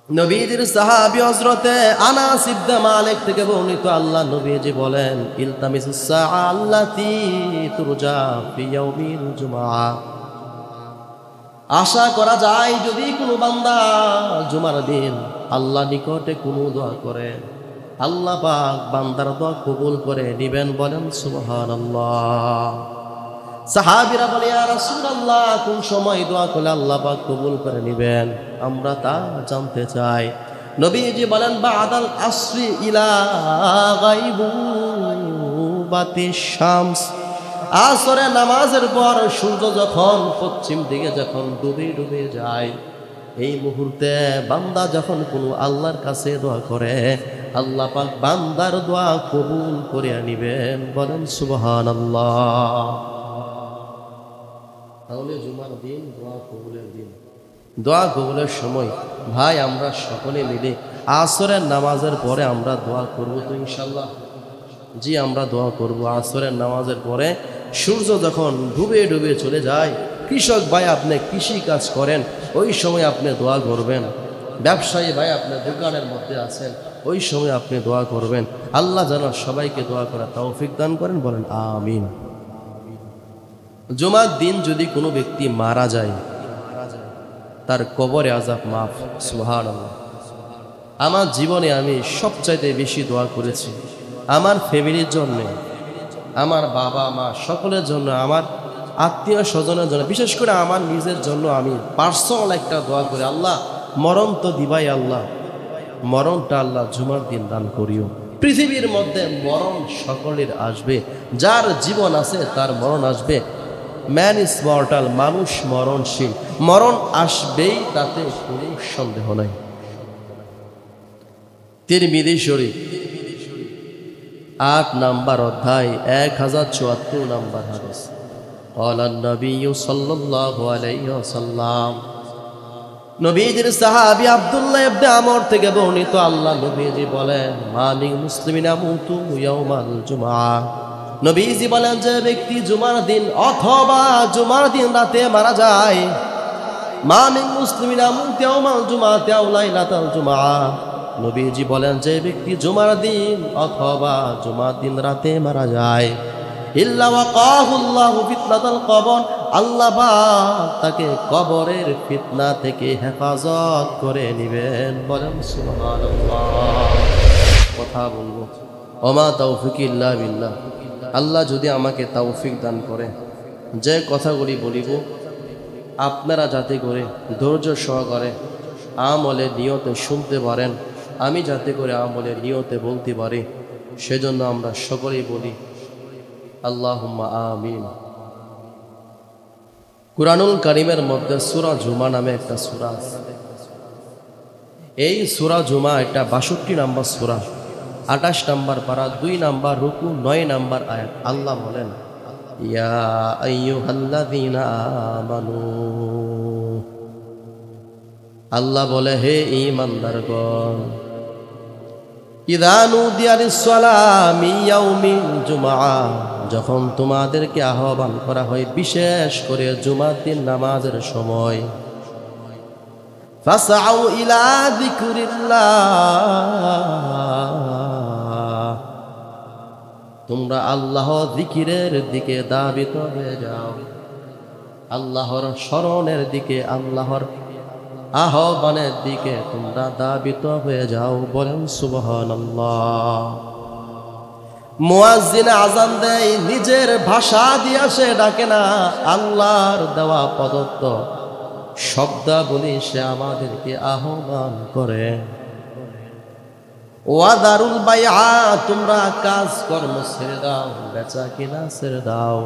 নবীজির সাহাবী হযরতে আনাস ইবনে মালিক থেকে বর্ণিত, আল্লাহ নবীজি বলেন, ইলতামিসুস সাআ আল্লাতী তুরজা ফি ইয়াউমিল জুমআ। আশা করা যায় যদি কোনো বান্দা জুমার দিন আল্লাহ নিকটে কোনো দোয়া করে, আল্লাহ পাক বান্দার দোয়া কবুল করে নিবেন। বলেন সুবহানাল্লাহ। সাহাবীরা বলে, ইয়া রাসূলুল্লাহ, কোন সময় দোয়া করলে আল্লাহ পাক কবুল করে নিবেন? আমরা তা জানতে চাই। নবীজি বলেন, বাদাল আসরি ইলা গায়বুবাতিশ শামস। আসরের নামাজের পর সূর্য যখন পশ্চিম দিকে যখন ডুবে ডুবে যায়, এই মুহূর্তে বান্দা যখন কোনো আল্লাহর কাছে দোয়া করে, আল্লাহ পাক বান্দার দোয়া কবুল করে নিবেন। বলেন সুবহানাল্লাহ। তাহলে জুমার দিন দোয়া কবুলের দিন। দোয়া কবুলের সময় ভাই আমরা সকলে মিলে আসরের নামাজের পরে আমরা দোয়া করব তো ইনশাল্লাহ? জি, আমরা দোয়া করব। আসরের নামাজের পরে সূর্য যখন ডুবে ডুবে চলে যায়, কৃষক ভাই আপনি কৃষি কাজ করেন, ওই সময় আপনি দোয়া করবেন। ব্যবসায়ী ভাই আপনি দোকানের মধ্যে আছেন, ওই সময় আপনি দোয়া করবেন। আল্লাহ যেন সবাইকে দোয়া করা তৌফিক দান করেন। বলেন আমিন। জুমার দিন যদি কোনো ব্যক্তি মারা যায়, তার কবরে আযাব মাফ। সুবহানাল্লাহ। আমার জীবনে আমি সবচাইতে বেশি দোয়া করেছি আমার ফ্যামিলির জন্য, আমার বাবা মা সকলের জন্য, আমার আত্মীয় স্বজনের জন্য, বিশেষ করে আমার নিজের জন্য আমি পার্সোনাল একটা দোয়া করি, আল্লাহ মরণ তো দিবাই, আল্লাহ মরণটা আল্লাহ জুমার দিন দান করিও। পৃথিবীর মধ্যে মরণ সকলের আসবে, যার জীবন আছে তার মরণ আসবে। ম্যান ইজ মর্টাল, মানুষ মরণশীল, মরণ আসবেই, তাতে কোনো সন্দেহ নাই। তিরমিজি শরীফ 8 নাম্বার অধ্যায় 1074 নাম্বার হাদিস। ক্বালান নবী সাল্লাল্লাহু আলাইহি ওয়াসাল্লাম, নবীজির সাহাবী আব্দুল্লাহ ইবনে আমর থেকে বর্ণিত, আল্লাহ নবীজি বলেন, মা মিন মুসলিমিন ইয়ামুতু ইয়াউমাল জুমআ। নবীজি বলেন, যে ব্যক্তি জুমার দিন অথবা জুমার দিন রাতে মারা যায়, মা মিন মুসলিমিন ইয়ামুতু ইয়াউমাল জুমআতি আও লাইলাতাল জুমআ। নবীজি বলেন, যে ব্যক্তি জুমার দিন অথবা জুমার দিন রাতে মারা যায়, ইল্লা ওয়াকাহুল্লাহু ফিতনাতাল কবর, আল্লাহ পাক তাকে কবরের ফিতনা থেকে হেফাজত করে নেবেন। বলেন সুবহানাল্লাহ। কথা বলবো, ওমা তাওফিক ইল্লা বিল্লাহ। আল্লাহ যদি আমাকে তৌফিক দান করে, যে কথাগুলি বলিব আপনারা যাতে করে ধৈর্য সহকারে আমলে নিয়তে শুনতে পারেন, আমি যাতে করে আমলে নিয়তে বলতে পারি, সেজন্য আমরা সকলেই বলি আল্লাহুম্মা আমিন। কুরআনুল কারীমের মধ্যে সূরা জুমা নামে একটা সূরা আছে। এই সূরা জুমা এটা 62 নম্বর সূরা, 28 নম্বর পারা, 2 নম্বর রুকু, 9 নম্বর আয়াত। আল্লাহ বলেন, ইয়া আইয়ুহাল্লাযীনা আমানু, আল্লাহ বলে, হে ঈমানদারগণ, ইযা নুদিয়া লিস-সালাতি মিন ইয়াউমিল জুমআ, যখন তোমাদেরকে আহ্বান করা হয় বিশেষ করে জুমার দিন নামাজের সময়, ফাসআউ ইলা যিকরিল্লাহ, তোমরা আল্লাহ জিকিরের দিকে ধাবিত হয়ে যাও, আল্লাহর স্মরণের দিকে, আল্লাহর আহ্বানের দিকে তোমরা ধাবিত হয়ে যাও। বলেন সুবহানাল্লাহ। মুয়াজ্জিন আযান দেয়, নিজের ভাষা দিয়ে সে ডাকে না, আল্লাহর দেওয়া প্রদত্ত শব্দাবলী সে আমাদেরকে আহ্বান করে। ওয়াদারুল বাইআ, তোমরা কাজ কর্ম ছেড়ে দাও, বেচা কিনা ছেড়ে দাও।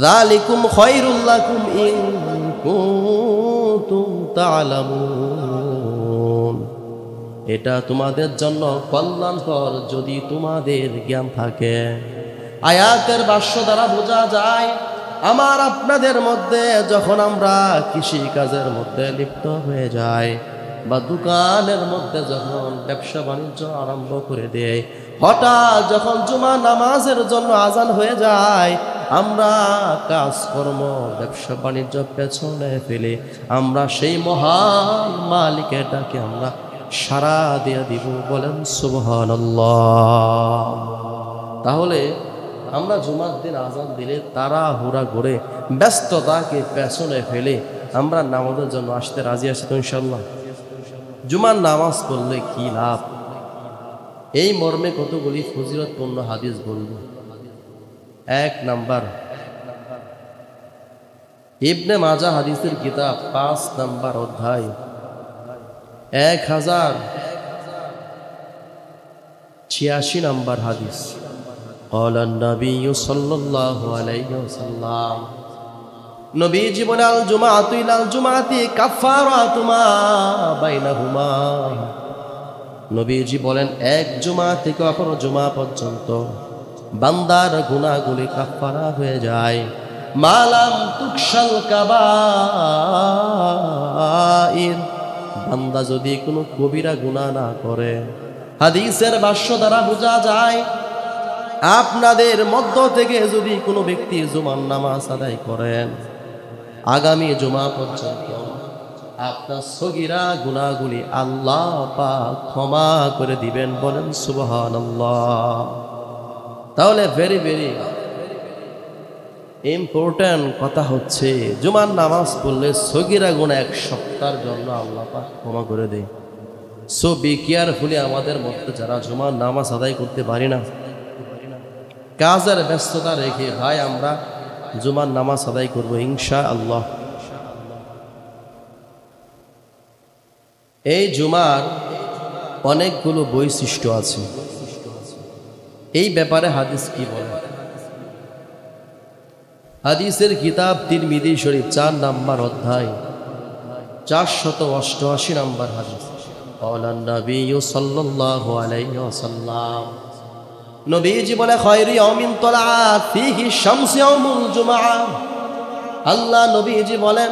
যালিকুম খায়রুল লাকুম ইন কুনতুম তা'লামুন, এটা তোমাদের জন্য কল্যাণকর যদি তোমাদের জ্ঞান থাকে। আয়াতের ভাষ্য দ্বারা বোঝা যায়, আমার আপনাদের মধ্যে যখন আমরা কৃষি কাজের মধ্যে লিপ্ত হয়ে যাই, বা দোকানের মধ্যে যখন ব্যবসা বাণিজ্য আরম্ভ করে দেয়, হঠাৎ যখন জুমা নামাজের জন্য আজান হয়ে যায়, আমরা কাজকর্ম ব্যবসা বাণিজ্য পেছনে ফেলে আমরা সেই মহান মালিকের ডাকে আমরা সাড়া দিয়ে দিব। বলেন সুবহানাল্লাহ। তাহলে আমরা জুমার দিন আজান দিলে তাড়াহুড়া করে ব্যস্ততাকে পেছনে ফেলে আমরা নামাজের জন্য আসতে রাজি আছি তো ইনশাল্লাহ? জুমার নামাজ পড়লে কি লাভ, এই মর্মে কতগুলি ফজিলতপূর্ণ হাদিস বলবো। 1 নাম্বার, ইবনে মাজাহ হাদিসের কিতাব 5 নাম্বার অধ্যায় 1086 নাম্বার হাদিস। قال النبي صلى الله عليه وسلم নবীজি বলেন আল জুমাআতু ইলাল জুমাআতি কাফারাতু মা বাইনাহুমা। নবীজি বলেন এক জুমা থেকে অপর জুমা পর্যন্ত বান্দার গুনাহগুলি কাফারা হয়ে যায়। মালাম তুকশাল কাবাইর, বান্দা যদি কোনো কবিরা গুনাহ না করে। হাদিসের ভাষ্য দ্বারা বোঝা যায় আপনাদের মধ্য থেকে যদি কোনো ব্যক্তি জুমার নামাজ আদায় করেন আগামী জুমা পর্যন্ত আপনার সগীরা গুনাহগুলি আল্লাহ পাক ক্ষমা করে দিবেন। বলেন সুবহানাল্লাহ। তাহলে ভেরি ভেরি ইম্পর্টেন্ট কথা হচ্ছে জুমার নামাজ পড়লে সগীরা গুনাহ 1 সপ্তাহের জন্য আল্লাহ পাক ক্ষমা করে দেয়। সো বি কেয়ারফুলি আমাদের মধ্যে যারা জুমার নামাজ আদায় করতে পারি না, কাজের ব্যস্ততা রেখে ভাই আমরা জুমার নামাজ আদায় করবো ইনশাআল্লাহ। এই জুমার অনেকগুলো বৈশিষ্ট্য আছে, এই ব্যাপারে হাদিস কি বলে? হাদিসের কিতাব তিরমিজি শরীফ 4 নাম্বার অধ্যায় 488 নাম্বার হাদিস। قال النبي صلى الله عليه وسلم নবীজি বলে খায়রু ইয়াউমিন তালাআত ফীহি শামসু ইয়াউমুল জুমআ। আল্লাহ নবীজি বলেন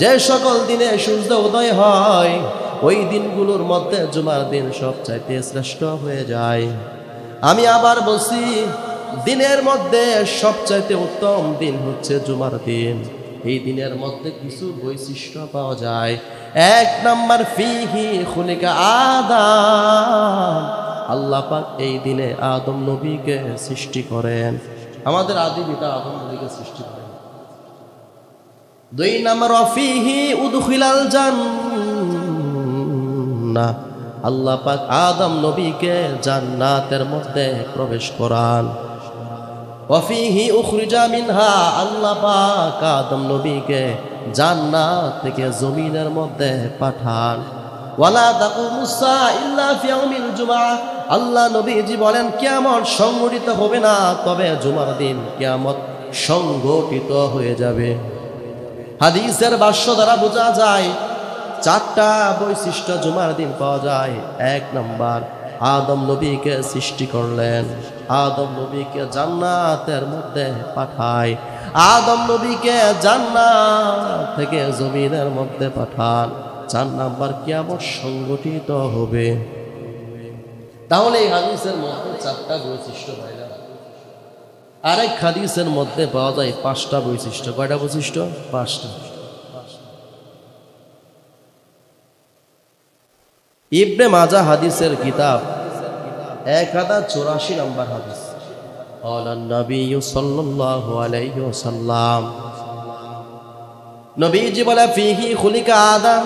যে সকল দিনে সূর্য উদয় হয় ওই দিনগুলোর মধ্যে জুমার দিন সবচাইতে শ্রেষ্ঠ হয়ে যায়। আমি আবার বলছি দিনের মধ্যে সবচাইতে উত্তম দিন হচ্ছে জুমার দিন। এই দিনের মধ্যে কিছু বৈশিষ্ট্য পাওয়া যায়। 1 নাম্বার ফীহি খুলিকা আদম, আল্লাহ পাক এই দিনে আদম নবীকে সৃষ্টি করেন। আমাদের আদি পিতা আদম নবীকে সৃষ্টি করেন। 2 নাম্বার ফীহি উদখিলাল জান্নাহ, আল্লাহ পাক আদম নবীকে জান্নাতের মধ্যে প্রবেশ করান। ওয়াফীহি উখরিজা মিনহা, আল্লাহ পাক আদম নবীকে জান্নাত থেকে জমিনের মধ্যে পাঠান। ওয়ালা তাকুমুস সাআ ইল্লা ফি ইয়াউমিল জুমআ, আল্লাহ নবীজি বলেন কিয়ামত সংঘটিত হবে না তবে জুমার দিন কিয়ামত সংঘটিত হয়ে যাবে। হাদিসের ভাষ্য দ্বারা বোঝা যায় 4টা বৈশিষ্ট্য জুমার দিন পাওয়া যায়। 1 নাম্বার, আদম নবীকে সৃষ্টি করলেন, আদম নবীকে জান্নাতের মধ্যে পাঠায়, আদম নবীকে জান্নাত থেকে জমিনের মধ্যে পাঠান। 4 নাম্বার, কিয়ামত সংগঠিত হবে। তাহলে এই হাদিসের মধ্যে 4টা বৈশিষ্ট্য পাই না। আরেক হাদিসের মধ্যে পাওয়া যায় 5টা বৈশিষ্ট্য। কয়টা বৈশিষ্ট্য? 5টা। ইবনে মাজাহ হাদিসের কিতাব 1084 নাম্বার হাদিস। আলান নবী সাল্লাল্লাহু আলাইহি ওয়াসাল্লাম, নবীজি বলে ফীহি খুলিকা আদম,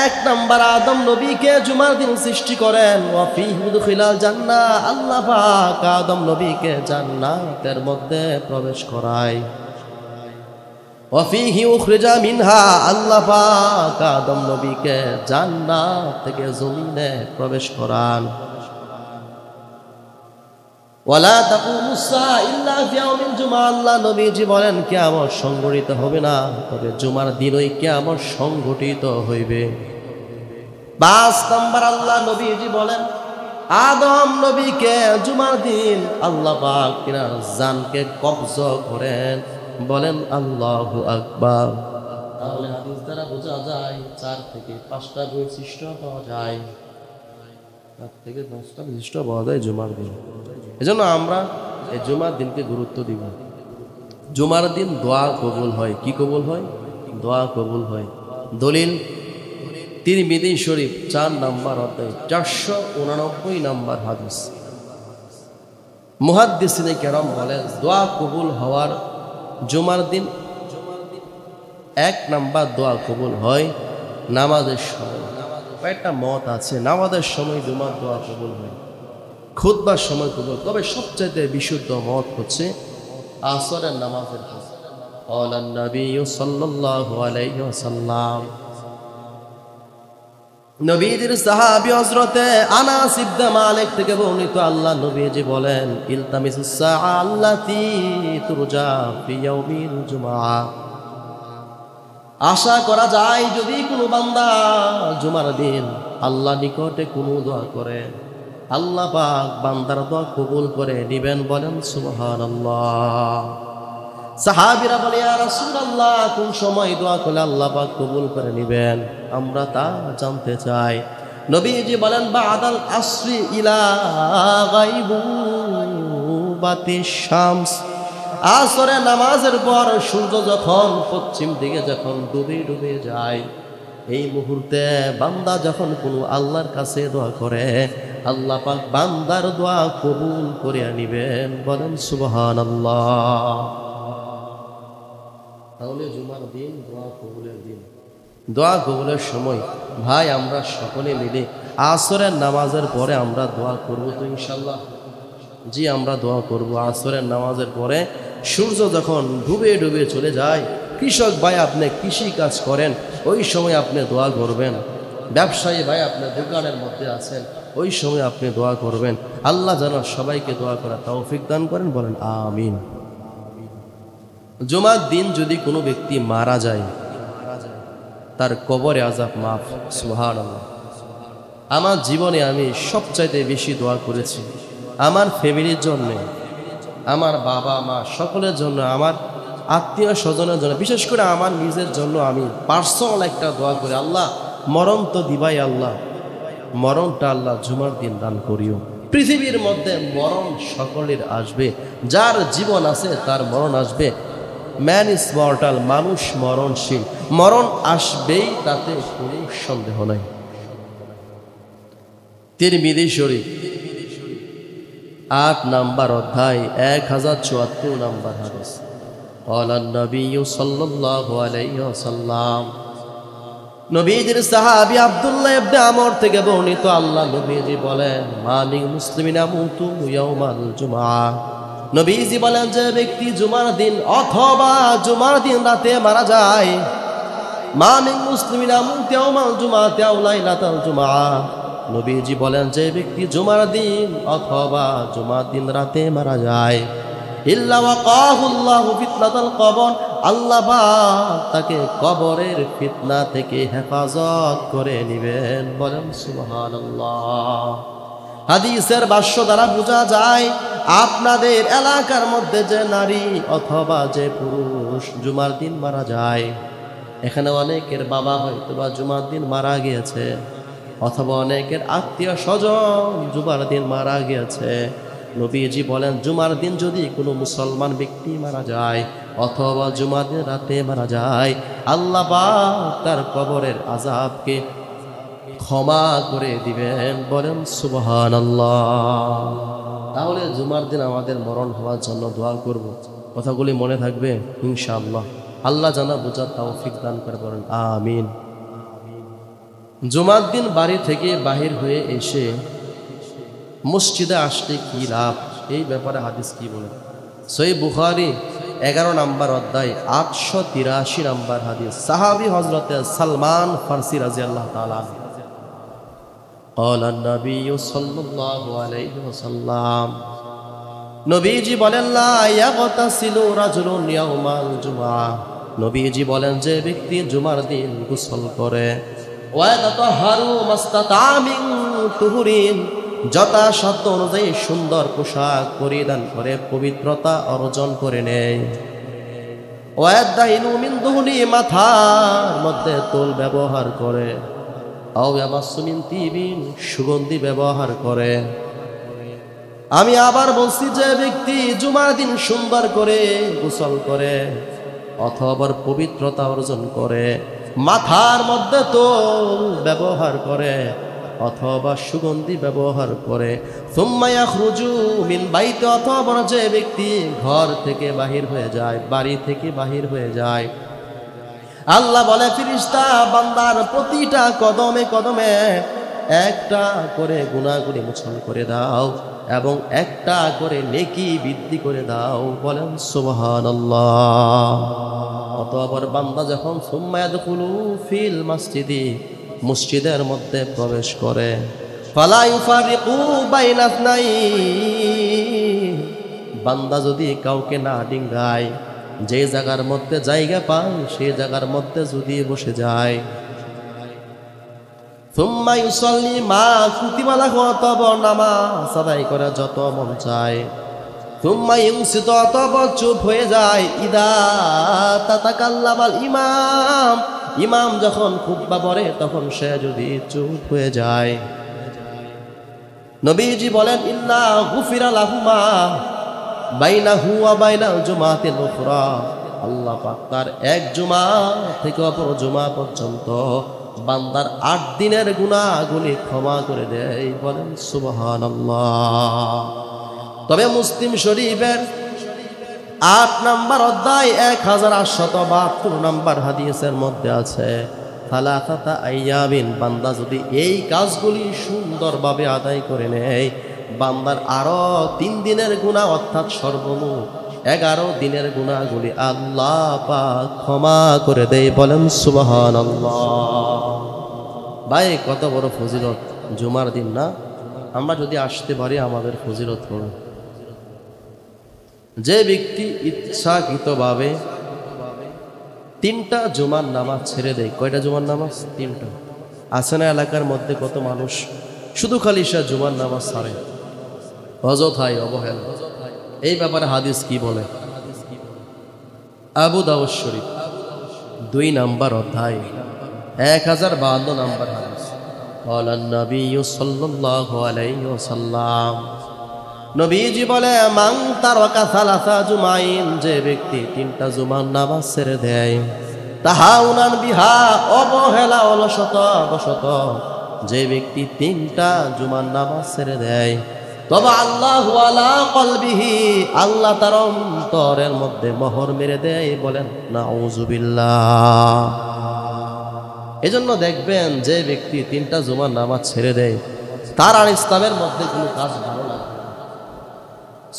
1 নাম্বার আদম নবীকে জুমার দিন সৃষ্টি করেন। ওয়া ফীহি উদখিলাল জান্নাহ, আল্লাহ পাক আদম নবীকে জান্নাতের মধ্যে প্রবেশ করায়। ওয়া ফীহি উখরিজা মিনহা, আল্লাহ পাক আদম নবীকে জান্নাত থেকে জমিনে প্রবেশ করান। ওয়ালা তাকুমুস সাআ ইল্লা ফি ইয়াউমিল জুমআ, আল্লাহ নবীজি বলেন কিয়ামত সংঘটিত হবে না তবে জুমার দিনই কিয়ামত সংঘটিত হইবে। 5 নাম্বার, আল্লাহ নবীজি বলেন আদম নবীকে জুমার দিন আল্লাহ পাক তিনার জানকে কবজা করেন। বলেন আল্লাহু আকবার। তাহলে হাদিস দ্বারা বোঝা যায় 4 থেকে 5টা বৈশিষ্ট্য পাওয়া যায়, 4 থেকে 10টা বৈশিষ্ট্য পাওয়া যায় জুমার দিন। এজন্য আমরা এই জুমার দিনকে গুরুত্ব দিব। জুমার দিন দোয়া কবুল হয়। কি কবুল হয়? দোয়া কবুল হয়। দলিল তিরমিজি শরীফ 4 নম্বর অধ্যায় 489 নম্বর হাদিস। মুহাদ্দিসিনে কেরাম বলেন দোয়া কবুল হওয়ার জুমার দিন 1 নাম্বার দোয়া কবুল হয় নামাজের সময়। কয়েকটা মত আছে, নামাজের সময় জুমার দোয়া কবুল হয়, খুতবার সময় কবুল। তবে সবচাইতে বিশুদ্ধ মত হচ্ছে আসরের নামাজের পর। ক্বালান নবী সাল্লাল্লাহু আলাইহি ওয়াসাল্লাম, নবীজির সাহাবী হযরতে আনাস ইবনে মালিক থেকে বর্ণিত, আল্লাহ নবীজি বলেন ইলতামিসুস সাআ আল্লাতী তুরজা ফি ইয়াউমিল জুমআ। আশা করা যায় যদি কোনো বান্দা জুমার দিন আল্লাহ নিকটে কোনো দোয়া করে, আল্লাহ পাক বান্দার দোয়া কবুল করে নিবেন। বলেন সুবহানাল্লাহ। সাহাবীরা বলে ইয়া রাসূলুল্লাহ, কোন সময় দোয়া করলে আল্লাহ পাক কবুল করে নিবেন? আমরা তা জানতে চাই। নবীজি বলেন বাদাল আসরি ইলা গায়বুবাতিশ শামস। আসরের নামাজের পর সূর্য যখন পশ্চিম দিকে যখন ডুবে ডুবে যায়, এই মুহূর্তে বান্দা যখন কোনো আল্লাহর কাছে দোয়া করে, আল্লাহ পাক বান্দার দোয়া কবুল করে নিবেন। বলেন সুবহানাল্লাহ। তাহলে জুমার দিন দোয়া কবুলের দিন। দোয়া কবুলের সময় ভাই আমরা সকলে মিলে আসরের নামাজের পরে আমরা দোয়া করব তো ইনশাআল্লাহ? জি, আমরা দোয়া করব। আসরের নামাজের পরে সূর্য যখন ডুবে ডুবে চলে যায়, কৃষক ভাই আপনি কৃষি কাজ করেন, ওই সময় আপনি দোয়া করবেন। ব্যবসায়ী ভাই আপনি দোকানের মধ্যে আছেন, ওই সময় আপনি দোয়া করবেন। আল্লাহ যেন সবাইকে দোয়া করা তৌফিক দান করেন। বলেন আমিন। জুমার দিন যদি কোনো ব্যক্তি মারা যায়, তার কবরে আযাব মাফ। সুবহানাল্লাহ। আমার জীবনে আমি সবচাইতে বেশি দোয়া করেছি আমার ফ্যামিলির জন্য, আমার বাবা মা সকলের জন্য, আমার আত্মীয় স্বজনের জন্য, বিশেষ করে আমার নিজের জন্য আমি পার্সোনাল একটা দোয়া করি, আল্লাহ মরণ তো দিবাই, আল্লাহ মরণটা আল্লাহ জুমার দিন দান করিও। পৃথিবীর মধ্যে মরণ সকলের আসবে, যার জীবন আছে তার মরণ আসবে। ম্যান ইজ মর্টাল, মানুষ মরণশীল, মরণ আসবেই, তাতে কোনো সন্দেহ নাই। তিরমিজি শরীফ 8 নাম্বার অধ্যায় 1074 নাম্বার হাদিস। ক্বালান নবী সাল্লাল্লাহু আলাইহি ওয়াসাল্লাম, নবীজির সাহাবী আব্দুল্লাহ ইবনে আমর থেকে বর্ণিত, আল্লাহ নবীজি বলেন মা মিন মুসলিমিন ইয়ামুতু ইয়াউমাল জুমআ। নবীজি বলেন যে ব্যক্তি জুমার দিন অথবা জুমার দিন রাতে মারা যায়, মা মিন মুসলিমিন ইয়ামুতু ইয়াউমাল জুমআতি আও লাইলাতাল জুমআ। নবীজি বলেন যে ব্যক্তি জুমার দিন অথবা জুমার দিন রাতে মারা যায়, ইল্লা ওয়াকাহুল্লাহু ফিতনাতাল কবর, আল্লাহ পাক তাকে কবরের ফিতনা থেকে হেফাজত করে নেবেন। বলেন সুবহানাল্লাহ। হাদিসের ভাষ্য দ্বারা বোঝা যায় আপনাদের এলাকার মধ্যে যে নারী অথবা যে পুরুষ জুমার দিন মারা যায়, এখানে অনেকের বাবা হয়তো বা জুমার দিন মারা গিয়েছে, অথবা অনেকের আত্মীয় স্বজন জুমার দিন মারা গিয়েছে। নবীজি বলেন জুমার দিন যদি কোনো মুসলমান ব্যক্তি মারা যায় অথবা জুমার দিন রাতে মারা যায়, আল্লাহ পাক তার কবরের আযাবকে ক্ষমা করে দিবেন। বলেন সুবহানাল্লাহ। তাহলে জুমার দিন আমাদের মরণ হওয়ার জন্য দোয়া করব। কথাগুলি মনে থাকবে ইনশাআল্লাহ। আল্লাহ জানা বোঝার তৌফিক দান করে। বলেন আমিন। জুমার দিন বাড়ি থেকে বাহির হয়ে এসে মসজিদে আসলে কি লাভ, এই ব্যাপারে হাদিস কি বলে? সহিহ বুখারী 11 নাম্বার অধ্যায় 883 নাম্বার হাদিস। সাহাবী হযরতে সালমান ফারসি রাদিয়াল্লাহু তাআলা আনহু ক্বালান নবী সাল্লাল্লাহু আলাইহি ওয়াসাল্লাম, নবীজি বলেন লা ইয়াগতাসিলু রাজুলুন ইয়াউমাল জুমআ। নবীজি বলেন যে ব্যক্তি জুমার দিন গোসল করে, ওয়া তাতাহারু মাস্তাতা মিন তুহুরিন, যথাসাধ্য অনুযায়ী সুন্দর পোশাক পরিধান করে পবিত্রতা অর্জন করে নেয়, ওয়াদাইনু মিন দুহুনি, মাথার মধ্যে তেল ব্যবহার করে, আও ইয়ামাসসু মিন তিবিন, সুগন্ধি ব্যবহার করে, আমি আবার বলছি, যে ব্যক্তি জুমার দিন সুন্দর করে গোসল করে অথবা পবিত্রতা অর্জন করে, মাথার মধ্যে তো ব্যবহার করে অথবা সুগন্ধি ব্যবহার করে, সুম্মা ইয়াখরুজু মিন বাইতি, অথবা যে ব্যক্তি ঘর থেকে বাহির হয়ে যায়, বাড়ি থেকে বাহির হয়ে যায়, আল্লাহ বলে ফেরেশতা বান্দার প্রতিটা কদমে কদমে একটা করে গুনাহগুলি মোচন করে দাও এবং একটা করে নেকি বৃদ্ধি করে দাও। বলেন সুবহানাল্লাহ। অতঃপর বান্দা যখন সুম্মা ইয়াদখুলু ফিল মসজিদি, মসজিদের মধ্যে প্রবেশ করে, ফালা ইউফারিকু বাইনা ইসনাইন, বান্দা যদি কাউকে না ডিঙ্গায়, যে জায়গার মধ্যে জায়গা পায় সেই জায়গার মধ্যে যদি বসে যায়, সুম্মা ইউসাল্লি মা কুতিবা লাহু, অতঃপর নামাজ আদায় করে যত মন চায়, সুম্মা ইউনসিতু, অতঃপর চুপ হয়ে যায়, ইদা তাতাকাল্লামাল ইমাম, ইমাম যখন খুতবা পড়ে তখন সে যদি চুপ হয়ে যায়, নবীজি বলেন ইল্লা গুফিরা লাহু মা বাইনাহু ওয়া বাইনাল জুমাতিল উখরা, আল্লাহ পাক তার এক জুমা থেকে অপর জুমা পর্যন্ত বান্দার 8 দিনের গুনাহগুলি ক্ষমা করে দেয়। বলেন সুবহানাল্লাহ। তবে মুসলিম শরীফের 8 নম্বর অধ্যায় 1872 নম্বর হাদিসের মধ্যে আছে, সালাসাতা আইয়ামিন, বান্দা যদি এই কাজগুলি সুন্দরভাবে আদায় করে নেয়, বান্দার আরো 3 দিনের গুনাহ অর্থাৎ সর্বমোট 11 দিনের গুনাহগুলি আল্লাহ পাক ক্ষমা করে দেয়। বলেন সুবহানাল্লাহ। ভাই কত বড় ফজিলত জুমার দিন না? আমরা যদি আসতে পারি আমাদের ফজিলত হবে। যে ব্যক্তি ইচ্ছাকৃতভাবে 3টা জুমার নামাজ ছেড়ে দেয়, কয়টা জুমার নামাজ? 3টা। আছে না এলাকার মধ্যে কত মানুষ শুধু খালি সে জুমার নামাজ ছাড়ে, অযথাই অবহেলা। এই ব্যাপারে হাদিস কি বলে? আবু দাউদ শরীফ 2 নম্বর অধ্যায় 1052 নম্বর হাদিস, ক্বালান নবী সাল্লাল্লাহু আলাইহি ওয়াসাল্লাম, নবীজি বলে মান তারাকা সালাসা জুমাইন, যে ব্যক্তি 3টা জুমার নামাজ ছেড়ে দেয়, তাহাউনান বিহা, অবহেলা অলসতা বশত যে ব্যক্তি 3টা জুমার নামাজ ছেড়ে দেয়, তবে আল্লাহু আলা কলবিহি, আল্লাহ তার অন্তরের মধ্যে মোহর মেরে দেয়। বলেন নাউযুবিল্লাহ। এজন্য দেখবেন যে ব্যক্তি 3টা জুমার নামাজ ছেড়ে দেয় তার আর ইসলামের মধ্যে কোনো কাজ ভালো লাগে না।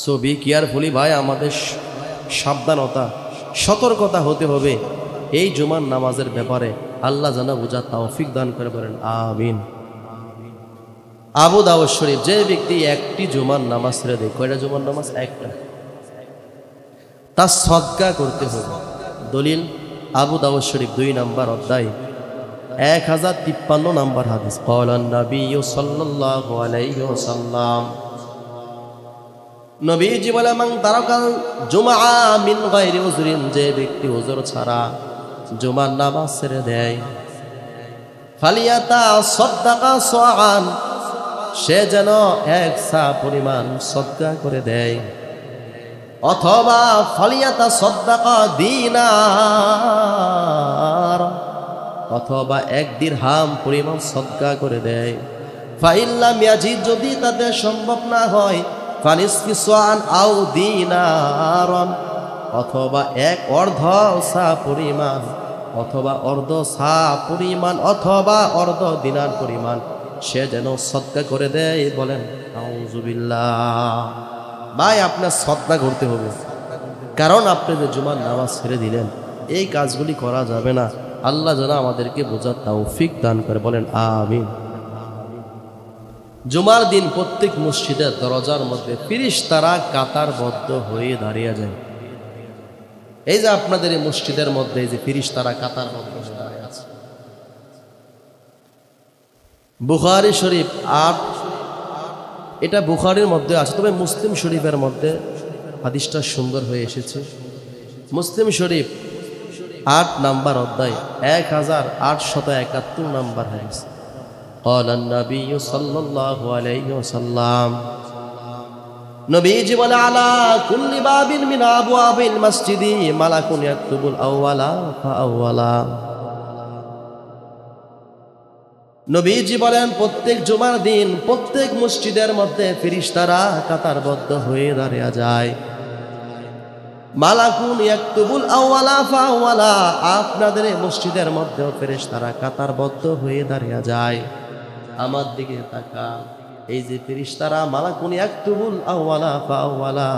সো বি কেয়ারফুলি ভাই, আমাদের সাবধানতা সতর্কতা হতে হবে এই জুমার নামাজের ব্যাপারে। আল্লাহ যেন বুঝার তৌফিক দান করে, বলেন আমিন। আবু দাউদ শরীফ, যে ব্যক্তি 1টি জুমার নামাজ ছেড়ে দেয়, কয়টা জুমার নামাজ? 1টা, তার সদকা করতে হবে। দলিল আবু দাউদ শরীফ 2 নম্বর অধ্যায় 1053 নম্বর হাদিস, ক্বালান নবী সাল্লাল্লাহু আলাইহি ওয়াসাল্লাম, নবীজি বলে মান তারাকাল জুমআ মিন গায়রি উযরিন, যে ব্যক্তি উযর ছাড়া জুমার নামাজ ছেড়ে দেয়, ফালিয়াতা সাদাকা সাআন, সে যেন 1 সা পরিমাণ সদকা করে দেয়, অথবা ফালিয়াতা সাদাকা দিনার, অথবা 1 দিরহাম পরিমাণ সদকা করে দেয়, ফাইল্লাম ইয়াজিদ, যদি তাতে সম্ভব না হয়, ফানিসফি সাআন আও দিনারন, অথবা 1 অর্ধ সা পরিমাণ, অথবা অর্ধ সা পরিমাণ, অথবা অর্ধ দিনার পরিমাণ সে যেন সদকা করে দেয়। বলেন নাউযুবিল্লাহ। ভাই আপনার সদকা করতে হবে, কারণ আপনি যে জুমার নামাজ ছেড়ে দিলেন এই কাজগুলি করা যাবে না। আল্লাহ যেন আমাদেরকে বোঝার তৌফিক দান করে, বলেন আমিন। জুমার দিন প্রত্যেক মসজিদের দরজার মধ্যে ফেরেশতারা কাতারবদ্ধ হয়ে দাঁড়িয়ে যায়। এই যে আপনাদের এই মসজিদের মধ্যে এই যে ফেরেশতারা কাতারবদ্ধ হয়ে দাঁড়িয়ে আছে, বুখারী শরীফ 8, এটা বুখারীর মধ্যে আছে, তবে মুসলিম শরীফের মধ্যে হাদিসটা সুন্দর হয়ে এসেছে। মুসলিম শরীফ 8 নম্বর অধ্যায় 1871 নম্বর হাদিস, ক্বালান নবী সাল্লাল্লাহু আলাইহি ওয়াসাল্লাম, নবীজি বলে আলা কুল্লি বাবিন মিন আবওয়াবিল মসজিদি মালাকুন ইয়াকতুবুল আউওয়ালা ফাআউওয়ালা। নবীজি বলেন প্রত্যেক জুমার দিন প্রত্যেক মসজিদের মধ্যে ফেরেশতারা কাতারবদ্ধ হয়ে দাঁড়িয়ে যায়। মালাকুন ইয়াকতুবুল আউওয়ালা ফাআউওয়ালা, আপনাদের এই মসজিদের মধ্যেও ফেরেশতারা কাতারবদ্ধ হয়ে দাঁড়িয়ে যায়। আমার দিকে তাকান, এই যে ফেরেশতারা মালাকুন ইয়াকতুবুল আউওয়ালা ফাআউওয়ালা,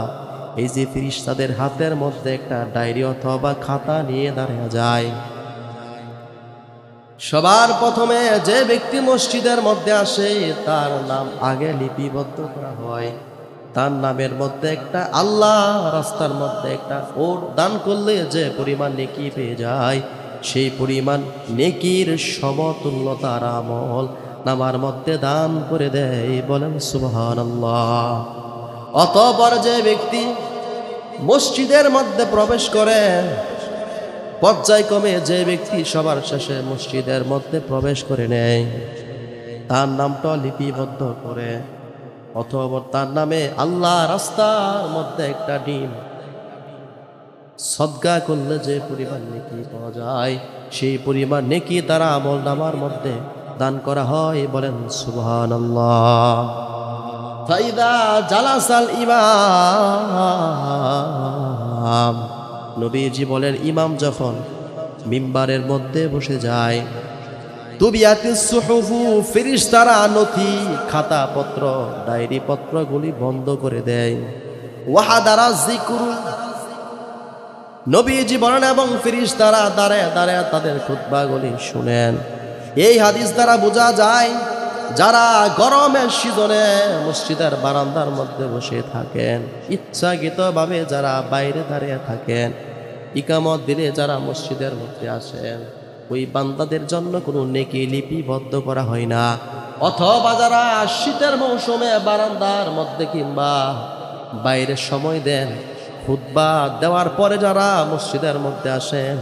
এই যে ফেরেশতাদের হাতের মধ্যে একটা ডায়েরি অথবা খাতা নিয়ে দাঁড়িয়ে যায়। সবার প্রথমে যে ব্যক্তি মসজিদের মধ্যে আসে তার নাম আগে লিপিবদ্ধ করা হয়। তার নামের মধ্যে একটা আল্লাহ রাস্তার মধ্যে একটা ওর দান করলে যে পরিমাণ নেকি পেয়ে যায়, সেই পরিমাণ নেকির সমতুল্য তার আমল নামার মধ্যে দান করে দেয়। বলেন সুবহানাল্লাহ। অতঃপর যে ব্যক্তি মসজিদের মধ্যে প্রবেশ করে, পর্যায়ক্রমে যে ব্যক্তি সবার শেষে মসজিদের মধ্যে প্রবেশ করে নেয়, তার নামটা লিপিবদ্ধ করে, অথবা তার নামে আল্লাহ রাস্তার মধ্যে একটা ডিম সদকা করলে যে পরিমাণ নেকি পাওয়া যায়, সেই পরিমাণ নেকি তারা আমল নামার মধ্যে দান করা হয়। বলেন সুবহানাল্লাহ। ফাইদা জালাসাল ইমাম, নবীজি বলেন ইমাম যখন মিম্বারের মধ্যে বসে যায়, তুবিয়াতিস সুহুফু, ফেরেশতারা নথি খাতা পত্র ডায়েরি পত্রগুলি বন্ধ করে দেয়। ওয়াহাদারা যিকরু, নবীজি বলেন এবং ফেরেশতারা দাঁড়ায় দাঁড়ায় তাদের খুতবাগুলি শুনেন। এই হাদিস দ্বারা বোঝা যায় যারা গরমের সিজনে মসজিদের বারান্দার মধ্যে বসে থাকেন, ইচ্ছাকৃতভাবে যারা বাইরে দাঁড়িয়ে থাকেন, ইকামত দিলে যারা মসজিদের মধ্যে আসেন, ওই বান্দাদের জন্য কোনো নেকি লিপিবদ্ধ করা হয় না। অথবা যারা শীতের মৌসুমে বারান্দার মধ্যে কিংবা বাইরে সময় দেন, খুতবা দেওয়ার পরে যারা মসজিদের মধ্যে আসেন,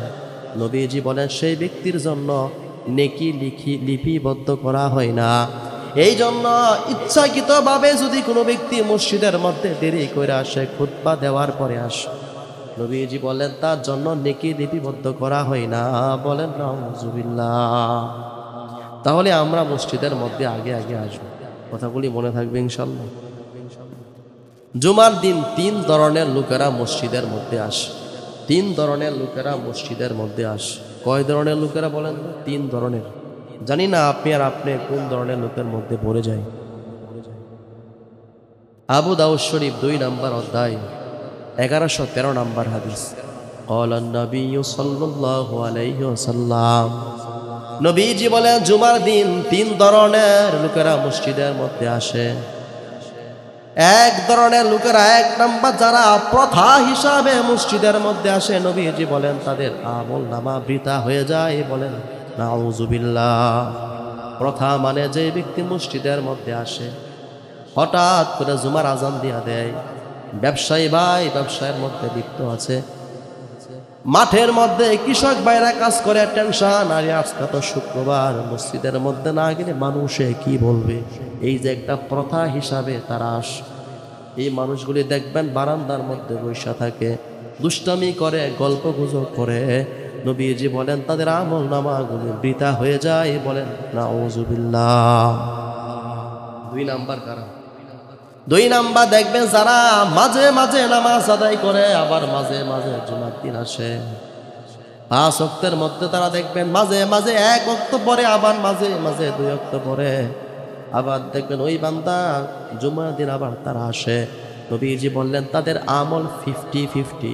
নবীজি বলেন সেই ব্যক্তির জন্য নেকি লিপিবদ্ধ করা হয় না। এই জন্য ইচ্ছাকৃতভাবে যদি কোনো ব্যক্তি মসজিদের মধ্যে দেরি করে আসে, খুতবা দেওয়ার পরে আসে, নবীজি বলেন তার জন্য নেকি লিপিবদ্ধ করা হয় না। বলেন নাউজুবিল্লাহ। তাহলে আমরা মসজিদের মধ্যে আগে আগে আসবো, কথাগুলি মনে থাকবে ইনশাল্লাহ। জুমার দিন 3 ধরনের লোকেরা মসজিদের মধ্যে আসে। 3 ধরনের লোকেরা মসজিদের মধ্যে আসে। কয় ধরনের লোকেরা বলেন? 3 ধরনের। জানি না আপনি আর আপনি কোন ধরনের লোকের মধ্যে পড়ে যায়। আবু দাউদ শরীফ 2 নম্বর অধ্যায় 1113 নম্বর হাদিস। ক্বালান নবিয়্যু সাল্লাল্লাহু আলাইহি ওয়াসাল্লাম, নবীজি বলেন জুমার দিন 3 ধরনের লোকেরা মসজিদের মধ্যে আসে। এক ধরনের লোকেরা, 1 নম্বর যারা প্রথা হিসাবে মসজিদের মধ্যে আসে, নবীজি বলেন তাদের আমল নামা বৃথা হয়ে যায়। বলেন নাউজুবিল্লাহ। প্রথা মানে যে ব্যক্তি মসজিদের মধ্যে আসে, হঠাৎ করে জুমার আজান দিয়া দেয়, ব্যবসায়ী ভাই ব্যবসায়ের মধ্যে লিপ্ত আছে, মাঠের মধ্যে কৃষক ভাইরা কাজ করে, টেনশন, আরে আজকে তো শুক্রবার, মসজিদের মধ্যে না গেলে মানুষে কি বলবে, এই যে একটা প্রথা হিসাবে তারা আসে। এই মানুষগুলি দেখবেন বারান্দার মধ্যে বসে থাকে, দুষ্টামি করে, গল্প গুজব করে। নবীজি বলেন তাদের আমল নামাগুলি বৃথা হয়ে যায়। বলেন নাউজুবিল্লাহ। 2 নাম্বার কারণ। 2 নাম্বার দেখবেন যারা মাঝে মাঝে নামাজ আদায় করে, আবার মাঝে মাঝে জুমার দিন আসে। 5 ওয়াক্তের মধ্যে তারা দেখবেন মাঝে মাঝে 1 ওয়াক্ত পরে, আবার মাঝে মাঝে 2 ওয়াক্ত পরে। আবার দেখবেন ওই বান্দা জুমার দিন আবার তারা আসে। নবীজি বললেন তাদের আমল 50-50।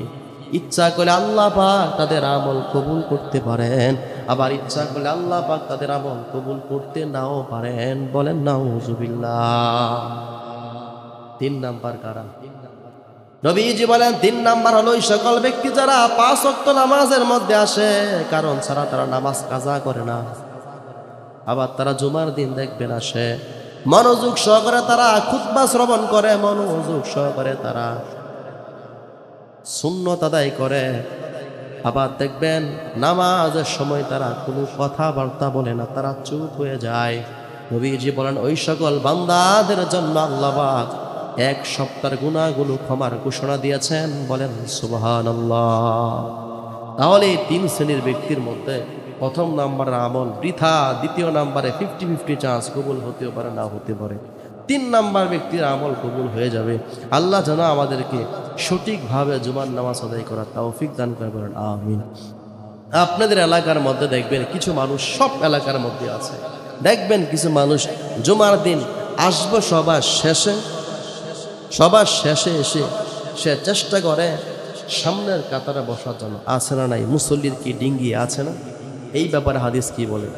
ইচ্ছা করলে আল্লাহ পাক তাদের আমল কবুল করতে পারেন, আবার ইচ্ছা করলে আল্লাহ পাক তাদের আমল কবুল করতে নাও পারেন। বলেন নাউজুবিল্লাহ। 3 নাম্বার কারণ। নবীজি বলেন 3 নাম্বার হলো ওই সকল ব্যক্তি যারা 5 ওয়াক্ত নামাজের মধ্যে আসে, কারণ ছাড়া তারা নামাজ কাজা করে না। আবার তারা জুমার দিন দেখবেন আসে, মনোযোগ সহকারে তারা খুতবা শ্রবণ করে, মনোযোগ সহকারে তারা সুন্নত আদায় করে। আবার দেখবেন নামাজের সময় তারা কোনো কথাবার্তা বলে না, তারা চুপ হয়ে যায়। নবীজি বলেন ওই সকল বান্দাদের জন্য আল্লাহ পাক এক সপ্তাহের গুনাহগুলো ক্ষমার ঘোষণা দিয়েছেন। বলেন সুবহানাল্লাহ। তাহলে এই 3 শ্রেণীর ব্যক্তির মধ্যে প্রথম নাম্বারের আমল বৃথা, দ্বিতীয় নাম্বারে 50-50 চান্স, কবুল হতেও পারে না হতে পারে। 3 নাম্বার ব্যক্তির আমল কবুল হয়ে যাবে। আল্লাহ যেন আমাদেরকে সঠিকভাবে জুমার নামাজ আদায় করার তৌফিক দান করে, বলেন আমিন। আপনাদের এলাকার মধ্যে দেখবেন কিছু মানুষ, সব এলাকার মধ্যে আছে, দেখবেন কিছু মানুষ জুমার দিন আসবে সবার শেষে এসে সে চেষ্টা করে সামনের কাতারে বসার জন্য। আছে না নাই? মুসল্লির কি ডিঙ্গি আছে না? এই ব্যাপারে হাদিস কি বলে?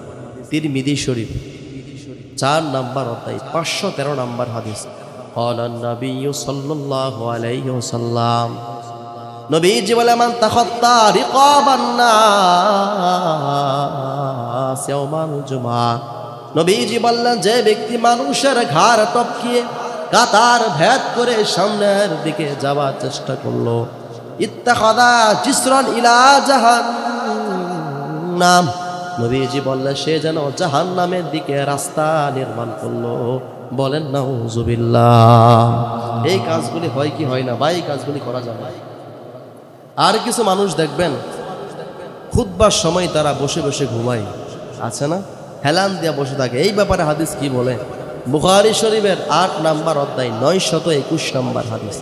তিরমিজি শরীফ 4 নাম্বার অধ্যায় 513 নাম্বার হাদিস। ক্বালান নবিয়্যু সাল্লাল্লাহু আলাইহি ওয়াসাল্লাম, নবীজি বলে, মান তাখাত্তা রিকাবান নাস ইয়াওমাল জুমআ। নবীজি বললেন, যে ব্যক্তি মানুষের ঘাড় টপকিয়ে কাতার ভেদ করে সামনের দিকে যাওয়ার চেষ্টা করলো, ইত্তাখাযা জিসরান ইলা জাহান্নাম, নবীজি বললেন সে যেন জাহান্নামের দিকে রাস্তা নির্মাণ করলো। বলেন নাউজুবিল্লাহ। এই কাজগুলি হয় কি হয় না ভাই? এই কাজগুলি করা যাবে। আর কিছু মানুষ দেখবেন খুতবার সময় তারা বসে বসে ঘুমায়, আছে না? হেলান দিয়া বসে থাকে। এই ব্যাপারে হাদিস কি বলে? বুখারী শরীফের 8 নাম্বার অধ্যায় 921 নাম্বার হাদিস।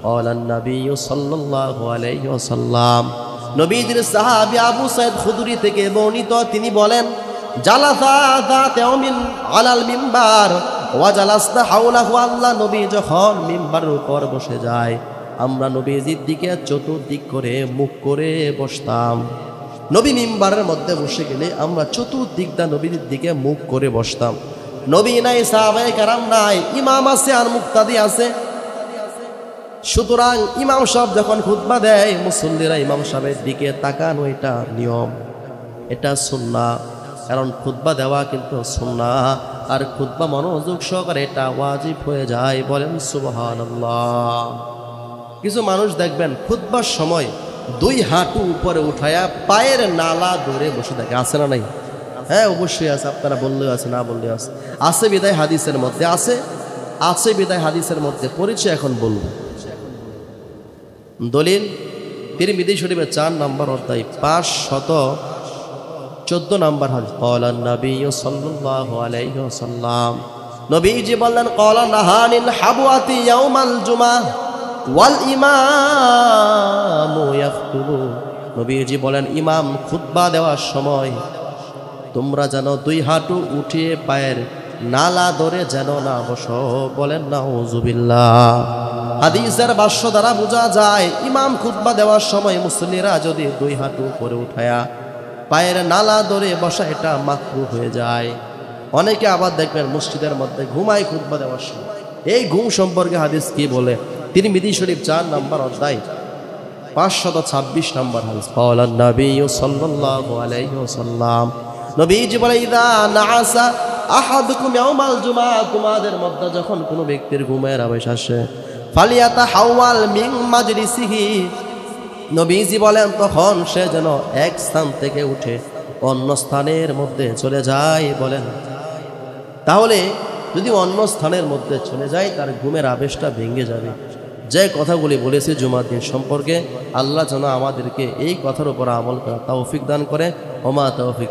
ক্বালান নবিয়্যু সাল্লাল্লাহু আলাইহি ওয়াসাল্লাম, নবীজির সাহাবী আবু সাঈদ খুদরি থেকে বর্ণিত, তিনি বলেন, জালাসা যাতা ইয়াউমিন আলাল মিম্বার ওয়া জালাসনা হাওলাহু। আল্লাহ নবী যখন মিম্বারের উপর বসে যায়, আমরা নবীজির দিকে চতুর্দিক করে মুখ করে বসতাম। নবী মিম্বারের মধ্যে বসে গেলে আমরা চতুর্দিক দা নবীর দিকে মুখ করে বসতাম। নবী নাই, সাহাবায়ে কেরাম নাই, ইমাম আছে আর মুক্তাদি আছে। সুতরাং ইমাম সাহেব যখন খুতবা দেয়, মুসল্লিরা ইমাম সাহেবের দিকে তাকানো, এটা নিয়ম, এটা সুন্নাহ। কারণ খুতবা দেওয়া কিন্তু সুন্নাহ, আর খুতবা মনোযোগ সহকারে এটা ওয়াজিব হয়ে যায়। বলেন সুবহানাল্লাহ। কিছু মানুষ দেখবেন খুতবার সময় 2 হাঁটু উপরে উঠায়া পায়ের নালা ধরে বসে থাকে, আছে না নাই? হ্যাঁ, অবশ্যই আছে। আপনারা বললেও আছে, না বললেও আছে। আছে বিদায় হাদিসের মধ্যে আছে বিদায় হাদিসের মধ্যে পরিচয় এখন বলবো। দলিল তিরমিজি শরীফের 4 নাম্বার অধ্যায় 514 নাম্বার হাদিস। ক্বালান নবিয়্যু সাল্লাল্লাহু আলাইহি ওয়াসাল্লাম, নবীজি বললেন, ক্বালা নাহানিল হাবওয়াতি ইয়াউমাল জুমআ ওয়াল ইমামু ইয়াখতুবু। নবীজি বলেন, ইমাম খুতবা দেওয়ার সময় তোমরা যেন 2 হাঁটু উঠিয়ে পায়ের নালা ধরে যেন না বসো। বলেন নাউজুবিল্লাহ। হাদিসের ভাষ্য দ্বারা বোঝা যায়, ইমাম খুতবা দেওয়ার সময় মুসল্লিরা যদি 2 হাঁটু করে উঠায়া পায়ের নালা ধরে বসা, এটা মাকরুহ হয়ে যায়। অনেকে আবার দেখবেন মসজিদের মধ্যে ঘুমায় খুতবা দেওয়ার সময়। এই ঘুম সম্পর্কে হাদিস কি বলে? তিরমিজি শরীফ 4 নাম্বার অধ্যায় 526 নাম্বার হাদিস। ক্বালান নবিয়্যু সাল্লাল্লাহু আলাইহি ওয়াসাল্লাম, নবীজি বলে, ইযা নাআসা আহাদুকুম ইয়াউমাল জুমআ, তোমাদের মধ্যে যখন কোনো ব্যক্তির ঘুমের আবেশ আসে, ফালিয়াতাহাওয়াল মিন মাজলিসিহি, নবীজি বলেন তখন সে যেন এক স্থান থেকে উঠে অন্য স্থানের মধ্যে চলে যায়। বলেন, তাহলে যদি অন্য স্থানের মধ্যে চলে যায়, তার ঘুমের আবেশটা ভেঙে যাবে। যে কথাগুলি বলেছি জুমার দিন সম্পর্কে, আল্লাহ যেন আমাদেরকে এই কথার উপর আমল করা তৌফিক দান করে। ওমা তৌফিক